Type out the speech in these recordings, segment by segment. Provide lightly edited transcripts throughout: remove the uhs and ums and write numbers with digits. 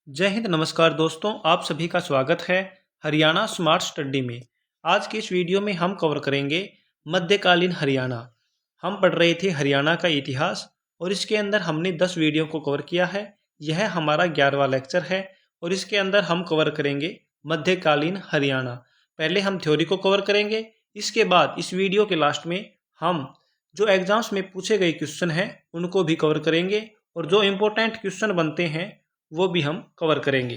जय हिंद। नमस्कार दोस्तों, आप सभी का स्वागत है हरियाणा स्मार्ट स्टडी में। आज की इस वीडियो में हम कवर करेंगे मध्यकालीन हरियाणा। हम पढ़ रहे थे हरियाणा का इतिहास और इसके अंदर हमने 10 वीडियो को कवर किया है। यह हमारा 11वां लेक्चर है और इसके अंदर हम कवर करेंगे मध्यकालीन हरियाणा। पहले हम थ्योरी को कवर करेंगे, इसके बाद इस वीडियो के लास्ट में हम जो एग्जाम्स में पूछे गए क्वेश्चन हैं उनको भी कवर करेंगे और जो इम्पोर्टेंट क्वेश्चन बनते हैं वो भी हम कवर करेंगे।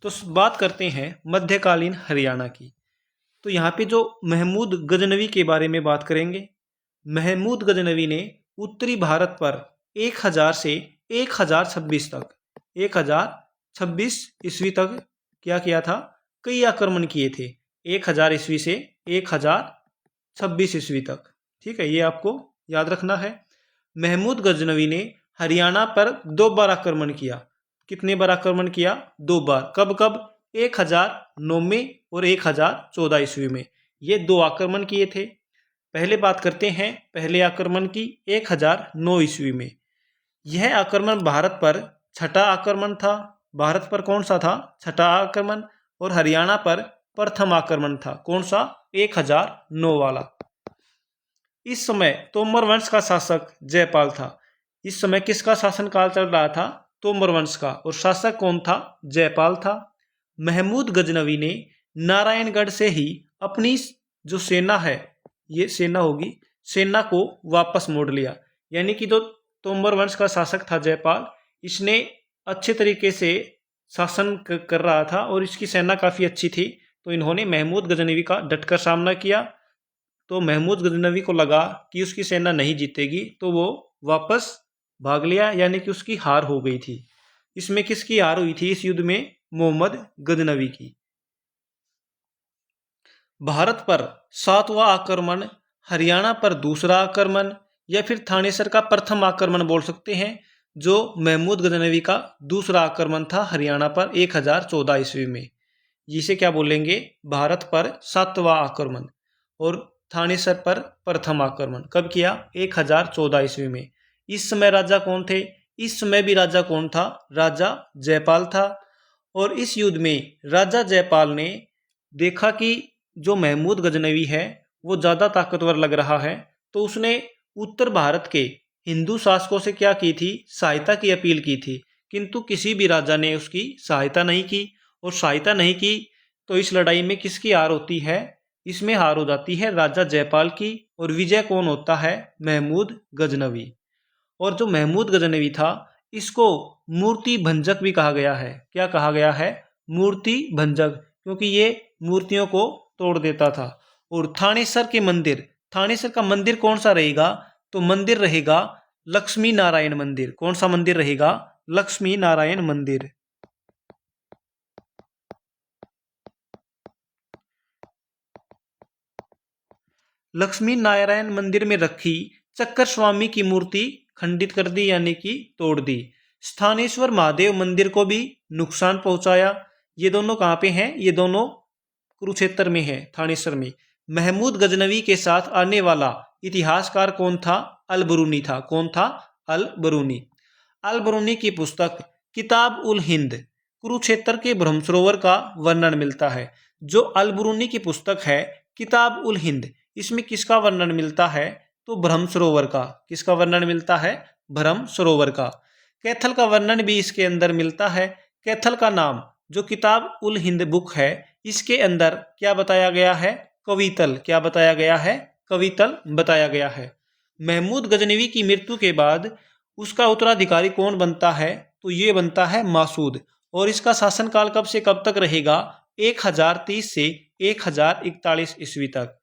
तो बात करते हैं मध्यकालीन हरियाणा की। तो यहाँ पे जो महमूद गजनवी के बारे में बात करेंगे। महमूद गजनवी ने उत्तरी भारत पर 1000 से 1026 तक 1026 ईस्वी तक क्या किया था, कई आक्रमण किए थे। 1000 ईस्वी से 1026 ईस्वी तक, ठीक है, ये आपको याद रखना है। महमूद गजनवी ने हरियाणा पर 2 बार आक्रमण किया। कितने बार आक्रमण किया? 2 बार। कब कब? 1009 में और 1014 ईस्वी में ये 2 आक्रमण किए थे। पहले बात करते हैं पहले आक्रमण की 1009 ईस्वी में। यह आक्रमण भारत पर छठा आक्रमण था। भारत पर कौन सा था? छठा आक्रमण। और हरियाणा पर प्रथम आक्रमण था। कौन सा? 1009 वाला। इस समय तोमर वंश का शासक जयपाल था। इस समय किसका शासनकाल चल रहा था? तोमर वंश का। और शासक कौन था? जयपाल था। महमूद गजनवी ने नारायणगढ़ से ही अपनी जो सेना है, ये सेना होगी, सेना को वापस मोड़ लिया। यानी कि जो तोमर वंश का शासक था जयपाल, इसने अच्छे तरीके से शासन कर रहा था और इसकी सेना काफ़ी अच्छी थी। तो इन्होंने महमूद गजनवी का डटकर सामना किया। तो महमूद गजनवी को लगा कि उसकी सेना नहीं जीतेगी, तो वो वापस भाग लिया, यानी कि उसकी हार हो गई थी। इसमें किसकी हार हुई थी इस युद्ध में? मोहम्मद गजनवी की। भारत पर 7वां आक्रमण, हरियाणा पर दूसरा आक्रमण, या फिर थानेसर का प्रथम आक्रमण बोल सकते हैं, जो महमूद गजनवी का दूसरा आक्रमण था हरियाणा पर 1014 ईस्वी में। जिसे क्या बोलेंगे? भारत पर 7वां आक्रमण। और थानेसर पर प्रथम आक्रमण कब किया? 1014 ईस्वी में। इस समय राजा कौन थे? इस समय भी राजा कौन था? राजा जयपाल था। और इस युद्ध में राजा जयपाल ने देखा कि जो महमूद गजनवी है वो ज़्यादा ताकतवर लग रहा है, तो उसने उत्तर भारत के हिंदू शासकों से क्या की थी? सहायता की अपील की थी। किंतु किसी भी राजा ने उसकी सहायता नहीं की। और सहायता नहीं की तो इस लड़ाई में किसकी हार होती है? इसमें हार हो जाती है राजा जयपाल की। और विजय कौन होता है? महमूद गजनवी। और जो महमूद गजनवी था, इसको मूर्ति भंजक भी कहा गया है। क्या कहा गया है? मूर्ति भंजक, क्योंकि ये मूर्तियों को तोड़ देता था। और थानेसर के मंदिर, थानेसर का मंदिर कौन सा रहेगा? तो मंदिर रहेगा लक्ष्मी नारायण मंदिर। कौन सा मंदिर रहेगा? लक्ष्मी नारायण मंदिर। लक्ष्मी नारायण मंदिर में रखी चक्कर स्वामी की मूर्ति खंडित कर दी, यानी कि तोड़ दी। स्थानेश्वर महादेव मंदिर को भी नुकसान पहुंचाया। ये दोनों कहाँ पे हैं? ये दोनों कुरुक्षेत्र में है, थानेश्वर में। महमूद गजनवी के साथ आने वाला इतिहासकार कौन था? अल बरूनी था। कौन था? अल बरूनी। अल बरूनी की पुस्तक किताब उल हिंद, कुरुक्षेत्र के ब्रह्म सरोवर का वर्णन मिलता है। जो अल बरूनी की पुस्तक है किताब उल हिंद, इसमें किसका वर्णन मिलता है? तो ब्रह्म सरोवर का। किसका वर्णन मिलता है? ब्रह्म सरोवर का। कैथल का वर्णन भी इसके अंदर मिलता है। कैथल का नाम जो किताब उल हिंद बुक है, इसके अंदर क्या बताया गया है? कवितल। क्या बताया गया है? कवितल बताया गया है। महमूद गजनवी की मृत्यु के बाद उसका उत्तराधिकारी कौन बनता है? तो ये बनता है मासूद। और इसका शासनकाल कब से कब तक रहेगा? 1030 से 1041 ईस्वी तक।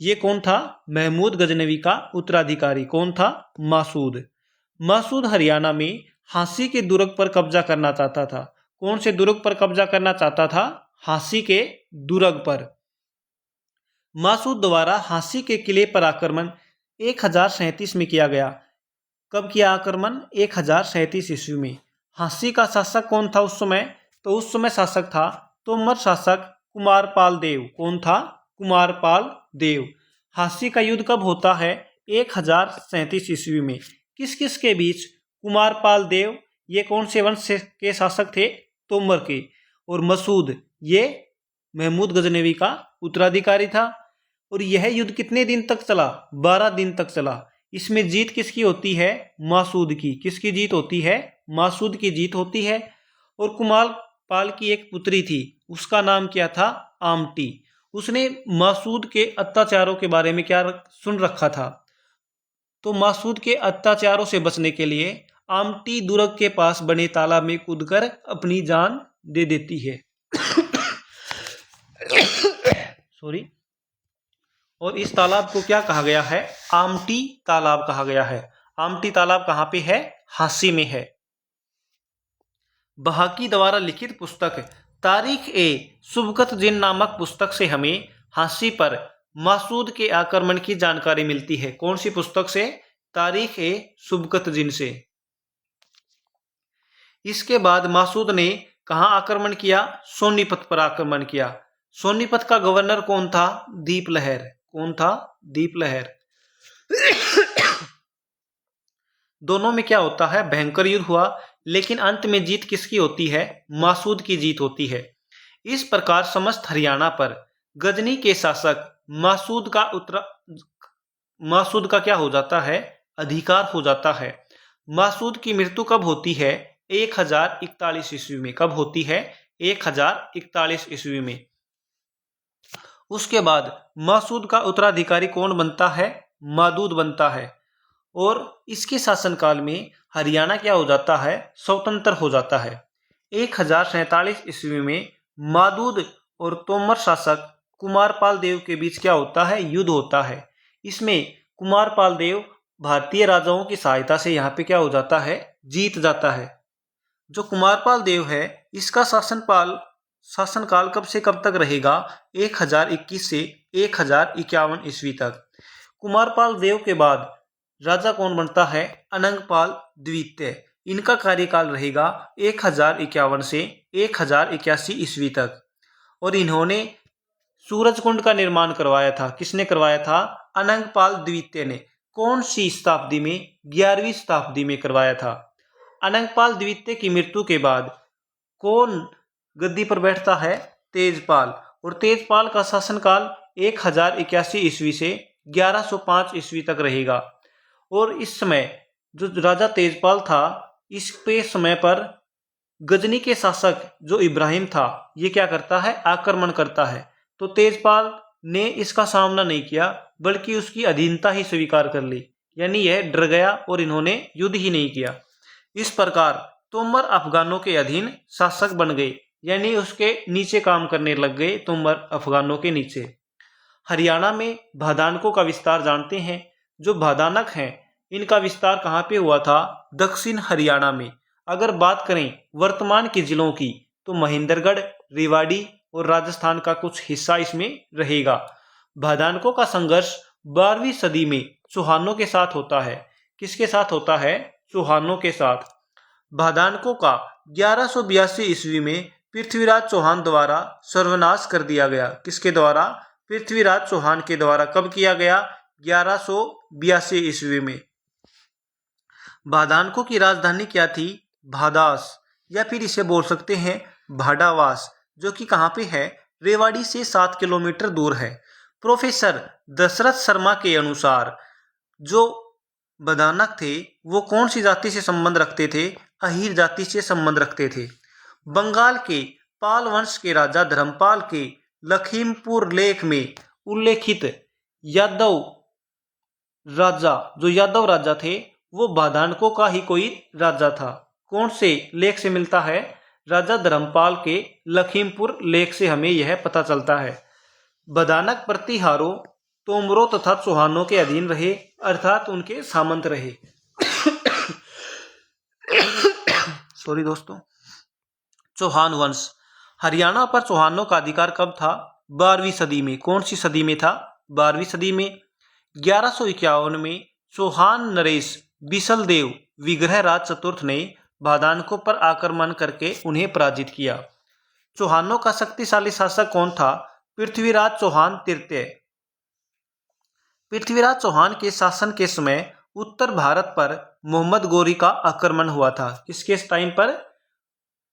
ये कौन था? महमूद गजनवी का उत्तराधिकारी कौन था? मासूद। मासूद हरियाणा में हांसी के दुर्ग पर कब्जा करना चाहता था। कौन से दुर्ग पर कब्जा करना चाहता था? हांसी के दुर्ग पर। मासूद द्वारा हांसी के किले पर आक्रमण 1037 में किया गया। कब किया आक्रमण? 1037 ईस्वी में। हांसी का शासक कौन था उस समय? तो उस समय शासक था तोमर शासक कुमारपाल देव। कौन था? कुमारपाल देव। हांसी का युद्ध कब होता है? 1037 ईस्वी में। किस किस के बीच? कुमारपाल देव, ये कौन से वंश के शासक थे? तोमर के, और मसूद ये महमूद गजनवी का उत्तराधिकारी था। और यह युद्ध कितने दिन तक चला? 12 दिन तक चला। इसमें जीत किसकी होती है? मासूद की। किसकी जीत होती है? मासूद की जीत होती है। और कुमार पाल की एक पुत्री थी, उसका नाम क्या था? आमटी। उसने मासूद के अत्याचारों के बारे में क्या सुन रखा था, तो मासूद के अत्याचारों से बचने के लिए आमटी दुर्ग के पास बने तालाब में कूदकर अपनी जान दे देती है। सॉरी। और इस तालाब को क्या कहा गया है? आमटी तालाब कहा गया है। आमटी तालाब कहाँ पे है? हांसी में है। बहाकी द्वारा लिखित पुस्तक तारीख ए सुबकत जिन नामक पुस्तक से हमें हांसी पर मासूद के आक्रमण की जानकारी मिलती है। कौन सी पुस्तक से? तारीख ए सुबकत जिन से। इसके बाद मासूद ने कहां आक्रमण किया? सोनीपत पर आक्रमण किया। सोनीपत का गवर्नर कौन था? दीप लहर। कौन था? दीप लहर। दोनों में क्या होता है? भयंकर युद्ध हुआ, लेकिन अंत में जीत किसकी होती है? मासूद की जीत होती है। इस प्रकार समस्त हरियाणा पर गजनी के शासक मासूद का क्या हो जाता है? अधिकार हो जाता है। मासूद की मृत्यु कब होती है? 1041 ईस्वी में। कब होती है? 1041 ईस्वी में। उसके बाद मासूद का उत्तराधिकारी कौन बनता है? मादूद बनता है। और इसके शासनकाल में हरियाणा क्या हो जाता है? स्वतंत्र हो जाता है। 1047 ईस्वी में मादूद और तोमर शासक कुमारपाल देव के बीच क्या होता है? युद्ध होता है। इसमें कुमारपाल देव भारतीय राजाओं की सहायता से यहाँ पे क्या हो जाता है? जीत जाता है। जो कुमारपाल देव है, इसका शासनकाल कब से कब तक रहेगा? 1021 से 1051 ईस्वी तक। कुमारपाल देव के बाद राजा कौन बनता है? अनंगपाल द्वितीय। इनका कार्यकाल रहेगा 1051 से 1081 ईस्वी तक। और इन्होंने सूरजकुंड का निर्माण करवाया था। किसने करवाया था? अनंगपाल द्वितीय ने। कौन सी शताब्दी में? 11वीं शताब्दी में करवाया था। अनंगपाल द्वितीय की मृत्यु के बाद कौन गद्दी पर बैठता है? तेजपाल। और तेजपाल का शासनकाल 1081 ईस्वी से 1105 ईस्वी तक रहेगा। और इस समय जो राजा तेजपाल था, इस पे समय पर गजनी के शासक जो इब्राहिम था, ये क्या करता है? आक्रमण करता है। तो तेजपाल ने इसका सामना नहीं किया, बल्कि उसकी अधीनता ही स्वीकार कर ली। यानी यह डर गया और इन्होंने युद्ध ही नहीं किया। इस प्रकार तोमर अफगानों के अधीन शासक बन गए, यानी उसके नीचे काम करने लग गए। तोमर अफगानों के नीचे। हरियाणा में भादानकों का विस्तार जानते हैं। जो भादानक हैं, इनका विस्तार कहाँ पे हुआ था? दक्षिण हरियाणा में। अगर बात करें वर्तमान के जिलों की, तो महेंद्रगढ़, रेवाड़ी और राजस्थान का कुछ हिस्सा इसमें रहेगा। भादानकों का संघर्ष 12वीं सदी में चौहानों के साथ होता है। किसके साथ होता है? चौहानों के साथ। भादानकों का 1182 ईस्वी में पृथ्वीराज चौहान द्वारा सर्वनाश कर दिया गया। किसके द्वारा? पृथ्वीराज चौहान के द्वारा। कब किया गया? 1182 ईस्वी में। भादानकों की राजधानी क्या थी? भादास, या फिर इसे बोल सकते हैं भाडावास, जो कि कहाँ पे है? रेवाड़ी से 7 किलोमीटर दूर है। प्रोफेसर दशरथ शर्मा के अनुसार जो भादानक थे, वो कौन सी जाति से संबंध रखते थे? अहीर जाति से संबंध रखते थे। बंगाल के पाल वंश के राजा धर्मपाल के लखीमपुर लेख में उल्लेखित यादव राजा थे, वो भादानकों का ही कोई राजा था। कौन से लेख से मिलता है? राजा धर्मपाल के लखीमपुर लेख से हमें यह पता चलता है। भादानक प्रतिहारों, तोमरों तथा चौहानों के अधीन रहे, अर्थात उनके सामंत रहे। सॉरी दोस्तों। चौहान वंश। हरियाणा पर चौहानों का अधिकार कब था? 12वीं सदी में। कौन सी सदी में था? 12वीं सदी में। 1151 में चौहान नरेश बिसल देव विग्रहराज चतुर्थ ने भादानकों पर आक्रमण करके उन्हें पराजित किया। चौहानों का शक्तिशाली शासक कौन था? पृथ्वीराज चौहान तृतीय। पृथ्वीराज चौहान के शासन के समय उत्तर भारत पर मोहम्मद गोरी का आक्रमण हुआ था। किसके टाइम पर?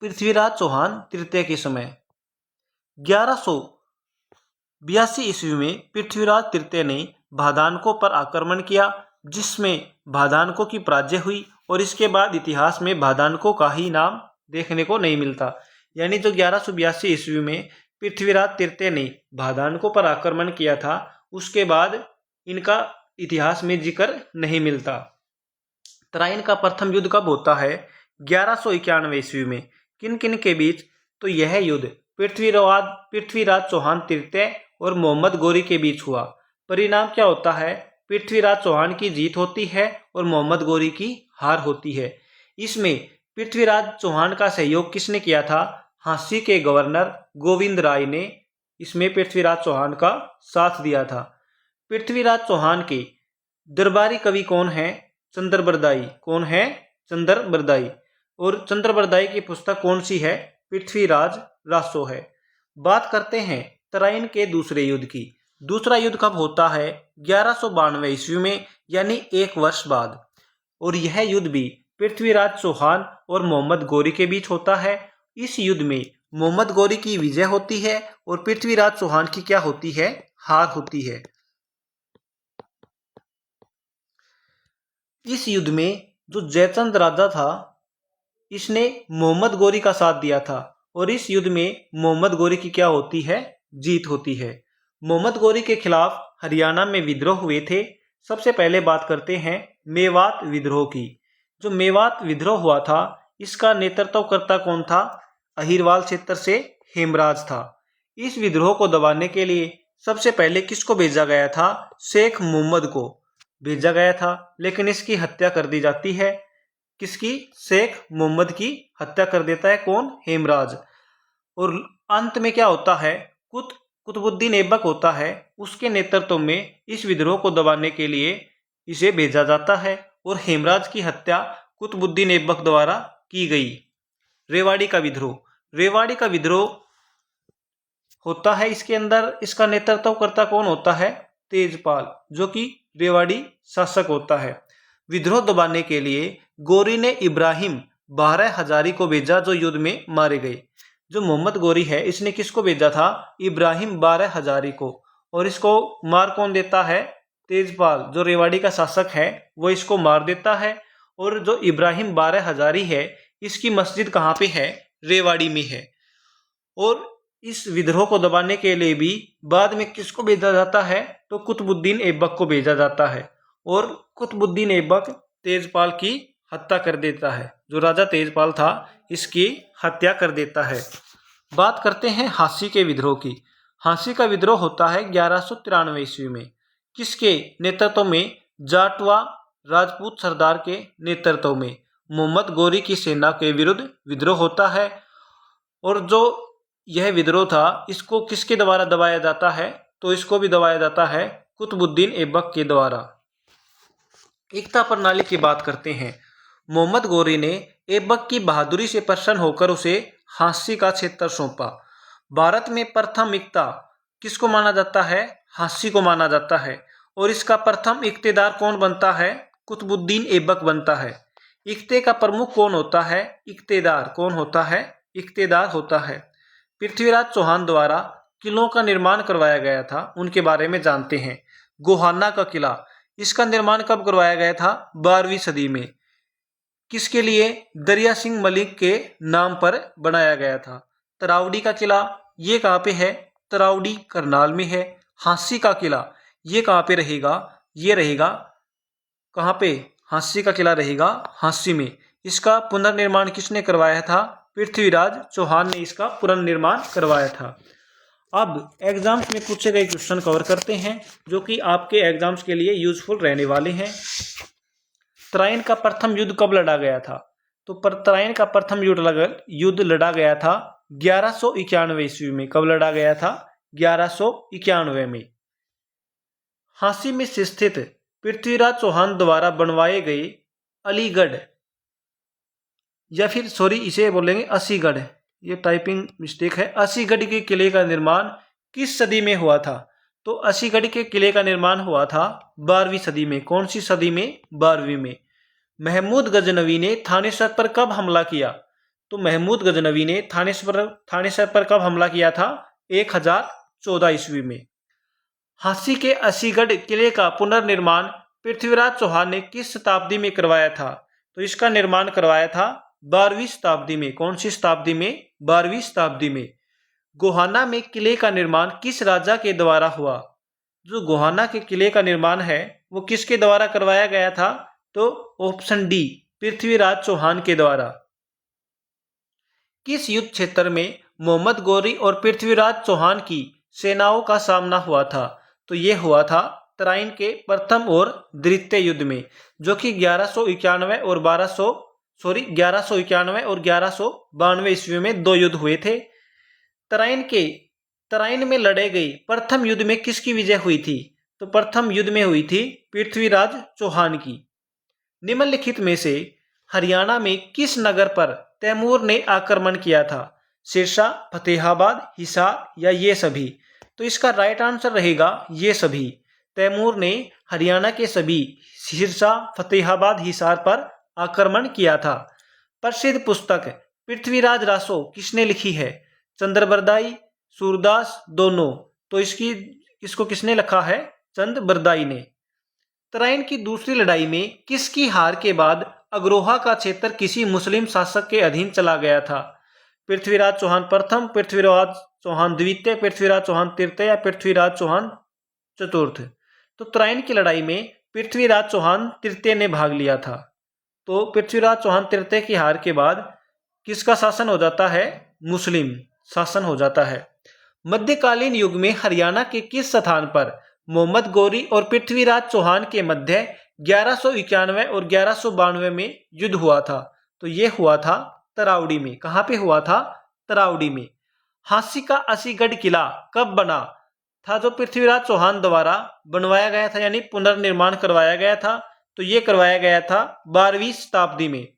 पृथ्वीराज चौहान तृतीय के समय। 1182 ईस्वी में पृथ्वीराज तृतीय ने भादानकों पर आक्रमण किया, जिसमें भादानकों की पराजय हुई और इसके बाद इतिहास में भादानकों का ही नाम देखने को नहीं मिलता। यानी जो 1182 ईस्वी में पृथ्वीराज तृतीय ने भादानकों पर आक्रमण किया था, उसके बाद इनका इतिहास में जिक्र नहीं मिलता। तराइन का प्रथम युद्ध कब होता है? 1191 ईस्वी में। किन किन के बीच? तो यह युद्ध पृथ्वीराज चौहान तृतीय और मोहम्मद गोरी के बीच हुआ। परिणाम क्या होता है? पृथ्वीराज चौहान की जीत होती है और मोहम्मद गोरी की हार होती है। इसमें पृथ्वीराज चौहान का सहयोग किसने किया था? झांसी के गवर्नर गोविंद राय ने इसमें पृथ्वीराज चौहान का साथ दिया था। पृथ्वीराज चौहान के दरबारी कवि कौन है? चंद्रबरदाई। कौन है? चंद्रबरदाई। और चंद्रबरदाई की पुस्तक कौन सी है? पृथ्वीराज रासो है। बात करते हैं तराइन के दूसरे युद्ध की। दूसरा युद्ध कब होता है? 1192 ईस्वी में, यानी 1 वर्ष बाद। और यह युद्ध भी पृथ्वीराज चौहान और मोहम्मद गोरी के बीच होता है। इस युद्ध में मोहम्मद गोरी की विजय होती है और पृथ्वीराज चौहान की क्या होती है? हार होती है। इस युद्ध में जो जयचंद राजा था, इसने मोहम्मद गोरी का साथ दिया था और इस युद्ध में मोहम्मद गोरी की क्या होती है? जीत होती है। मोहम्मद गोरी के खिलाफ हरियाणा में विद्रोह हुए थे। सबसे पहले बात करते हैं मेवात विद्रोह की। जो मेवात विद्रोह हुआ था, इसका नेतृत्वकर्ता कौन था? अहिरवाल क्षेत्र से हेमराज था। इस विद्रोह को दबाने के लिए सबसे पहले किसको भेजा गया था? शेख मोहम्मद को भेजा गया था, लेकिन इसकी हत्या कर दी जाती है। किसकी? शेख मोहम्मद की हत्या कर देता है कौन? हेमराज। और अंत में क्या होता है? कुतुबुद्दीन ऐबक होता है, उसके नेतृत्व में इस विद्रोह को दबाने के लिए इसे भेजा जाता है और हेमराज की हत्या कुतुबुद्दीन ऐबक द्वारा की गई। रेवाड़ी का विद्रोह। रेवाड़ी का विद्रोह होता है, इसके अंदर इसका नेतृत्वकर्ता कौन होता है? तेजपाल, जो कि रेवाड़ी शासक होता है। विद्रोह दबाने के लिए गोरी ने इब्राहिम 12 हजारी को भेजा, जो युद्ध में मारे गए। जो मोहम्मद गोरी है, इसने किसको भेजा था? इब्राहिम 12 हजारी को। और इसको मार कौन देता है? तेजपाल, जो रेवाड़ी का शासक है, वो इसको मार देता है। और जो इब्राहिम 12 हजारी है, इसकी मस्जिद कहाँ पे है? रेवाड़ी में है। और इस विद्रोह को दबाने के लिए भी बाद में किसको भेजा जाता है? तो कुतुबुद्दीन ऐबक को भेजा जाता है और कुतुबुद्दीन ऐबक तेजपाल की हत्या कर देता है। जो राजा तेजपाल था, इसकी हत्या कर देता है। बात करते हैं झांसी के विद्रोह की। झांसी का विद्रोह होता है 1193 ईस्वी में। किसके नेतृत्व में? जाटवा राजपूत सरदार के नेतृत्व में मोहम्मद गोरी की सेना के विरुद्ध विद्रोह होता है। और जो यह विद्रोह था, इसको किसके द्वारा दबाया जाता है? तो इसको भी दबाया जाता है कुतुबुद्दीन ऐबक के द्वारा। एकता प्रणाली की बात करते हैं। मोहम्मद गोरी ने ऐबक की बहादुरी से प्रसन्न होकर उसे झांसी का क्षेत्र सौंपा। भारत में प्रथम एकता किसको माना जाता है? झांसी को माना जाता है। और इसका प्रथम इख्तेदार कौन बनता है? कुतुबुद्दीन ऐबक बनता है। इख्ते का प्रमुख कौन होता है? इख्तेदार। कौन होता है? इख्तेदार होता है। पृथ्वीराज चौहान द्वारा किलों का निर्माण करवाया गया था, उनके बारे में जानते हैं। गोहाना का किला, इसका निर्माण कब करवाया गया था? 12वीं सदी में। किसके लिए? दरिया सिंह मलिक के नाम पर बनाया गया था। तरावड़ी का किला, ये कहाँ पे है? तरावड़ी करनाल में है। झांसी का किला, ये कहाँ पे रहेगा? ये रहेगा कहाँ पे? झांसी का किला रहेगा झांसी में। इसका पुनर्निर्माण किसने करवाया था? पृथ्वीराज चौहान ने इसका पुनर्निर्माण करवाया था। अब एग्जाम्स में पूछे गए क्वेश्चन कवर करते हैं, जो कि आपके एग्जाम्स के लिए यूजफुल रहने वाले हैं। तराइन का प्रथम युद्ध कब लड़ा गया था? तो तराइन का प्रथम युद्ध लड़ा गया था 1191 ईस्वी में। कब लड़ा गया था? 1191 में। झांसी में स्थित पृथ्वीराज चौहान द्वारा बनवाए गए अलीगढ़, या फिर इसे बोलेंगे असीगढ़, ये टाइपिंग मिस्टेक है। असीगढ़ के किले का निर्माण किस सदी में हुआ था? तो असीगढ़ के किले का निर्माण हुआ था 12वीं सदी में। कौन सी सदी में? 12वीं में। महमूद गजनवी ने थानेसर पर कब हमला किया? तो महमूद गजनवी ने थानेसर पर कब हमला किया था? 1014 ईस्वी में। झांसी के असीगढ़ किले का पुनर्निर्माण पृथ्वीराज चौहान ने किस शताब्दी में करवाया था? तो इसका निर्माण करवाया था 12वीं शताब्दी में। कौन सी शताब्दी में? 12वीं शताब्दी में। गोहाना में किले का निर्माण किस राजा के द्वारा हुआ? जो गोहाना के किले का निर्माण है वो किसके द्वारा करवाया गया था? तो ऑप्शन डी, पृथ्वीराज चौहान के द्वारा। किस युद्ध क्षेत्र में मोहम्मद गौरी और पृथ्वीराज चौहान की सेनाओं का सामना हुआ था? तो ये हुआ था तराइन के प्रथम और द्वितीय युद्ध में, जो कि 1191 और 1192 ईस्वी में 2 युद्ध हुए थे। तराइन में लड़े गए प्रथम युद्ध में किसकी विजय हुई थी? तो प्रथम युद्ध में हुई थी पृथ्वीराज चौहान की। निम्नलिखित में से हरियाणा में किस नगर पर तैमूर ने आक्रमण किया था? सिरसा, फतेहाबाद, हिसार या ये सभी? तो इसका राइट आंसर रहेगा ये सभी। तैमूर ने हरियाणा के सभी सिरसा, फतेहाबाद, हिसार पर आक्रमण किया था। प्रसिद्ध पुस्तक पृथ्वीराज रासो किसने लिखी है? चंद्रबरदाई, सूरदास, दोनों? तो इसको किसने लिखा है? चंद्रबरदाई ने। तराइन की दूसरी लड़ाई में किसकी हार के बाद अग्रोहा का क्षेत्र किसी मुस्लिम शासक के अधीन चला गया था? पृथ्वीराज चौहान प्रथम, पृथ्वीराज चौहान द्वितीय, पृथ्वीराज चौहान तृतीय या पृथ्वीराज चौहान चतुर्थ? तो तराइन की लड़ाई में पृथ्वीराज चौहान तृतीय ने भाग लिया था। तो पृथ्वीराज चौहान तृतीय की हार के बाद किसका शासन हो जाता है? मुस्लिम शासन हो जाता है। मध्यकालीन युग में हरियाणा के किस स्थान पर मोहम्मद गौरी और पृथ्वीराज चौहान के मध्य 1191 और 1192 में युद्ध हुआ था? तो ये हुआ था तरावड़ी में। कहां पे हुआ था? तरावड़ी में। झांसी का असीगढ़ किला कब बना था? जो पृथ्वीराज चौहान द्वारा बनवाया गया था, यानी पुनर्निर्माण करवाया गया था। तो ये करवाया गया था 12वीं शताब्दी में।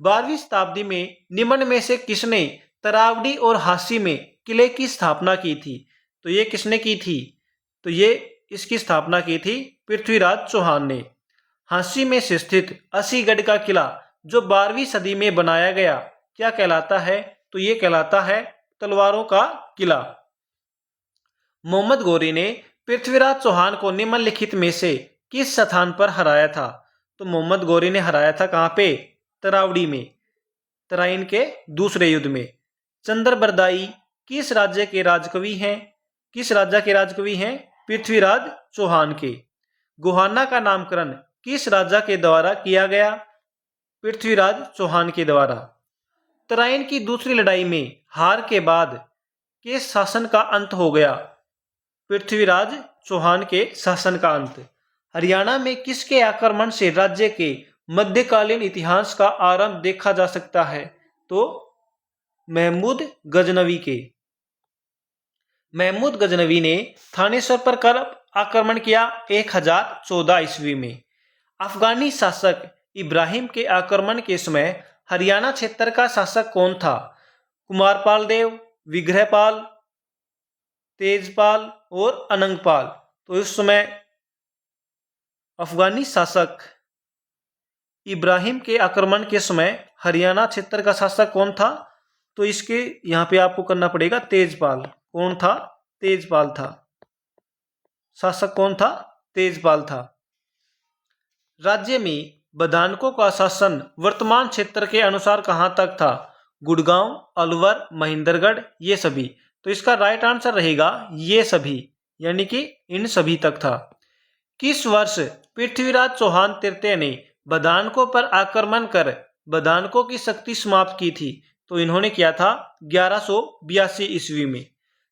12वीं शताब्दी में निम्न में से किसने तरावड़ी और झांसी में किले की स्थापना की थी? तो ये किसने की थी? तो ये इसकी स्थापना की थी पृथ्वीराज चौहान ने। झांसी में स्थित असीगढ़ का किला जो 12वीं सदी में बनाया गया क्या कहलाता है? तो ये कहलाता है तलवारों का किला। मोहम्मद गौरी ने पृथ्वीराज चौहान को निम्नलिखित में से किस स्थान पर हराया था? तो मोहम्मद गौरी ने हराया था कहां पे? तरावड़ी में, तराइन के दूसरे युद्ध में। चंद्रबरदाई किस राज्य के राजकवि हैं? किस राज्य के राजकवि हैं? पृथ्वीराज चौहान के। गोहाना का नामकरण किस राजा के द्वारा किया गया? पृथ्वीराज चौहान के द्वारा। तराइन की दूसरी लड़ाई में हार के बाद किस शासन का अंत हो गया? पृथ्वीराज चौहान के शासन का अंत। हरियाणा में किसके आक्रमण से राज्य के मध्यकालीन इतिहास का आरंभ देखा जा सकता है? तो महमूद गजनवी के। महमूद गजनवी ने थानेसर पर कब आक्रमण किया? 1014 ईस्वी में। अफगानी शासक इब्राहिम के आक्रमण के समय हरियाणा क्षेत्र का शासक कौन था? कुमारपाल देव, विग्रहपाल, तेजपाल और अनंगपाल? तो इस समय अफगानी शासक इब्राहिम के आक्रमण के समय हरियाणा क्षेत्र का शासक कौन था? तो इसके यहां पे आपको करना पड़ेगा तेजपाल। कौन था? तेजपाल था। शासक कौन था? तेजपाल था। राज्य में बदानकों का शासन वर्तमान क्षेत्र के अनुसार कहां तक था? गुड़गांव, अलवर, महेंद्रगढ़, ये सभी? तो इसका राइट आंसर रहेगा ये सभी, यानी कि इन सभी तक था। किस वर्ष पृथ्वीराज चौहान तृतीय ने बदानकों पर आक्रमण कर बदानकों की शक्ति समाप्त की थी? तो इन्होंने किया था 1182 ईस्वी में।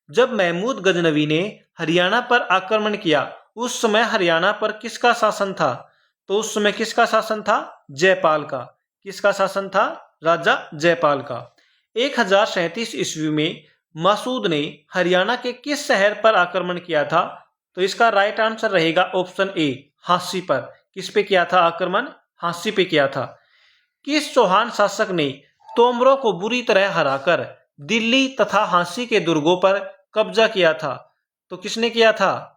जब महमूद गजनवी ने हरियाणा पर आक्रमण किया उस समय हरियाणा पर किसका शासन था? तो उस समय किसका शासन था? जयपाल का। किसका शासन था? राजा जयपाल का। 1037 ईस्वी में मसूद ने हरियाणा के किस शहर पर आक्रमण किया था? तो इसका राइट आंसर रहेगा ऑप्शन ए, झांसी पर। किस पे किया था आक्रमण? झांसी पे किया था। किस चौहान शासक ने तोमरों को बुरी तरह हराकर दिल्ली तथा झांसी के दुर्गों पर कब्जा किया था? तो किसने किया था?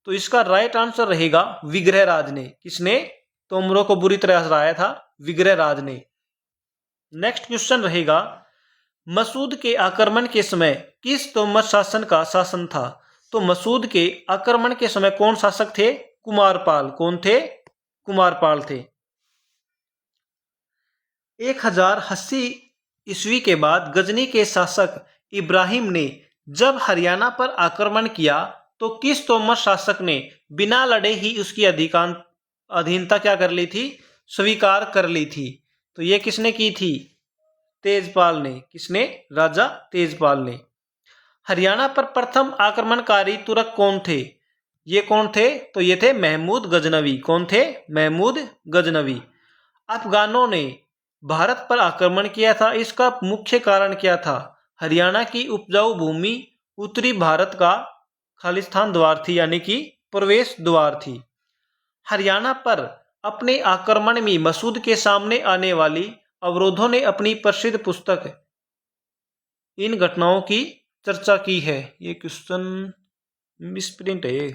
तो इसका राइट आंसर रहेगा विग्रहराज ने। किसने तोमरों को बुरी तरह हराया था? विग्रहराज ने। नेक्स्ट क्वेश्चन रहेगा, मसूद के आक्रमण के समय किस तोमर शासन का शासन था? तो मसूद के आक्रमण के समय कौन शासक थे? कुमारपाल। कौन थे? कुमारपाल थे। 1080 ईस्वी के बाद गजनी के शासक इब्राहिम ने जब हरियाणा पर आक्रमण किया तो किस तोमर शासक ने बिना लड़े ही उसकी अधीनता क्या कर ली थी? स्वीकार कर ली थी। तो ये किसने की थी? तेजपाल ने। किसने? राजा तेजपाल ने। हरियाणा पर प्रथम आक्रमणकारी तुर्क कौन थे? ये कौन थे? तो ये थे महमूद गजनवी। कौन थे? महमूद गजनवी। अफगानों ने भारत पर आक्रमण किया था, इसका मुख्य कारण क्या था? हरियाणा की उपजाऊ भूमि उत्तरी भारत का खालिस्तान द्वार थी, यानी कि प्रवेश द्वार थी। हरियाणा पर अपने आक्रमण में मसूद के सामने आने वाली अवरोधों ने अपनी प्रसिद्ध पुस्तक इन घटनाओं की चर्चा की है। ये क्वेश्चन मिसप्रिंट है।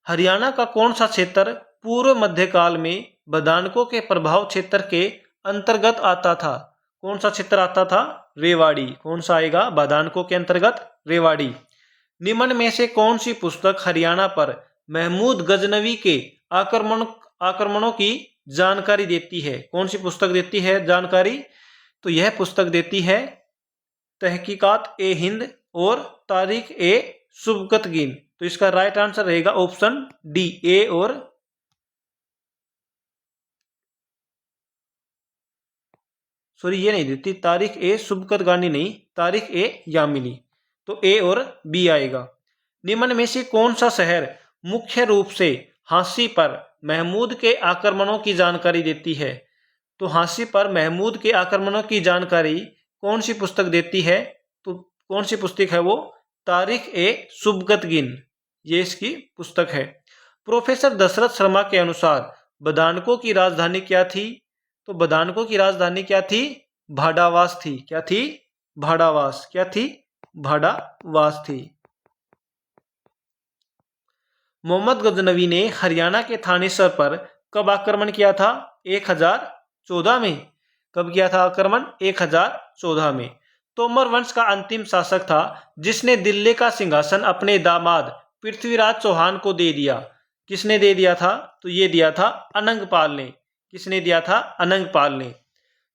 हरियाणा का कौन सा क्षेत्र पूर्व मध्यकाल में बदानकों के प्रभाव क्षेत्र के अंतर्गत आता था? कौन सा क्षेत्र आता था? रेवाड़ी। कौन सा आएगा? बदानकों के अंतर्गत रेवाड़ी। निम्न में से कौन सी पुस्तक हरियाणा पर महमूद गजनवी के आक्रमणों की जानकारी देती है? कौन सी पुस्तक देती है जानकारी? तो यह पुस्तक देती है तहकीकात ए हिंद और तारीख ए सुबकतगीन। तो इसका राइट आंसर रहेगा ऑप्शन डी, ए और ये नहीं देती, तारीख ए सुबकतगानी नहीं, तारीख ए यामिनी। तो ए और बी आएगा। निम्न में से कौन सा शहर मुख्य रूप से हाँसी पर महमूद के आक्रमणों की जानकारी देती है? तो हाँसी पर महमूद के आक्रमणों की जानकारी कौन सी पुस्तक देती है? तो कौन सी पुस्तक है वो? तारीख ए सुबकतगीन, ये इसकी पुस्तक है। प्रोफेसर दशरथ शर्मा के अनुसार बदानकों की राजधानी क्या थी? तो बदानकों की राजधानी क्या थी? भाडावास थी। क्या थी? भाडावास। क्या थी? भाडावास थी। मोहम्मद गजनवी ने हरियाणा के थानेसर पर कब आक्रमण किया था? 1014 में। कब किया था आक्रमण? 1014 में। तोमर वंश का अंतिम शासक था जिसने दिल्ली का सिंहासन अपने दामाद पृथ्वीराज चौहान को दे दिया। किसने दे दिया था? तो ये दिया था अनंगपाल ने। किसने दिया था? अनंगपाल ने।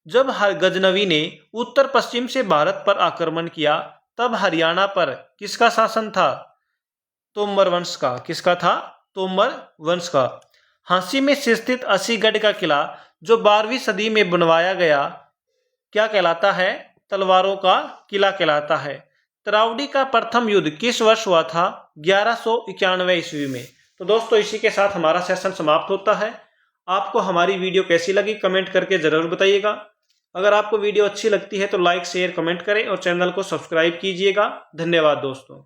जब गजनवी ने उत्तर पश्चिम से भारत पर आक्रमण किया तब हरियाणा पर किसका शासन था? तोमर वंश का। किसका था? तोमर वंश का। हाँसी में स्थित अस्सीगढ़ का किला जो 12वीं सदी में बनवाया गया क्या कहलाता है? तलवारों का किला कहलाता है। तरावड़ी का प्रथम युद्ध किस वर्ष हुआ था? 1191 ईस्वी में। तो दोस्तों इसी के साथ हमारा सेशन समाप्त होता है। आपको हमारी वीडियो कैसी लगी कमेंट करके जरूर बताइएगा। अगर आपको वीडियो अच्छी लगती है तो लाइक शेयर कमेंट करें और चैनल को सब्सक्राइब कीजिएगा। धन्यवाद दोस्तों।